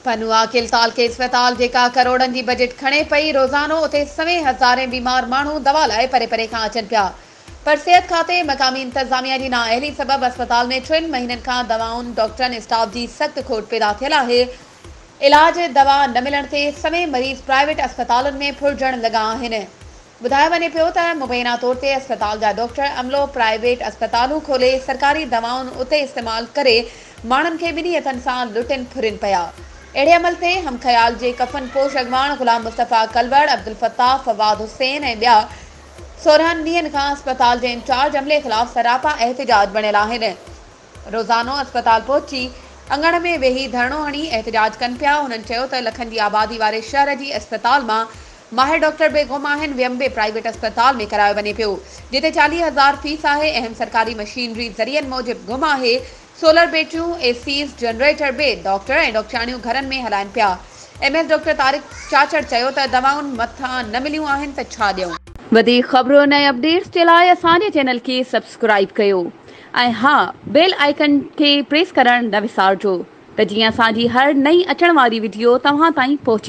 पनुआ किलताल के अस्पताल जेका करोड़न की बजट खणे पई रोज़ानो उते सवें हज़ारें बीमार मानू दवा लाए परे परे खां अचन पिया। पर सेहत खाते मकामी इंतजामिया की नाअहली सबब अस्पताल में 3 महीनन का दवाउन डॉक्टरन स्टाफ की सख्त खोट पैदा थियल है। इलाज दवा न मिलण ते सवें मरीज प्राइवेट अस्पतालन में फुरजण लगा आहिनि। बुधाया वने पियो त मुबैना तौर ते अस्पताल जा डॉक्टर अमलो प्राइवेट अस्पतालूं खोले सरकारी दवाउन उते इस्तेमाल करे मानन के बिनी हथन सां लुटिन फुरिन पया। अड़े अमल से हम ख्याल के कफन पोश अगवान गुलाम मुस्तफ़ा कलवड़ अब्दुल फत्ताह फवाद हुसैन ए बिया 16 ॾींहनि खां अस्पताल के इंचार्ज अमले खिलाफ सरापा एहतजाज बणियल आहिनि। रोज़ानो अस्पताल पहुची अंगण में वेही धरणो हणी एहतजाज कन पिया। उन्हनि चयो त लखन की आबादी वाले शहर की अस्पताल मां माहिर डॉक्टर बेगुम आहिनि, वियम्बे प्राइवेट अस्पताल में करायो वने पियो जिते 40,000 फीस है। अहम सरकारी मशीनरी ज़रियन मूजिब गुम है। सोलर बैटरियों, एसीज, जनरेटर बे डॉक्टर ए डॉक्टराणियों घरन में हलाइन पिया। एमएस डॉक्टर तारिक चाचड़ चयो त दवाउन मथा न मिलियूं आहिनि त छा ॾियूं। वधीक ख़बरों ऐं अपडेट्स के लिए असांजे चैनल के सब्सक्राइब कयो ऐं हाँ बेल आइकन के प्रेस करण न विसारजो त जीअं असांजी हर नई अचण वारी वीडियो तव्हां ताईं पहुची।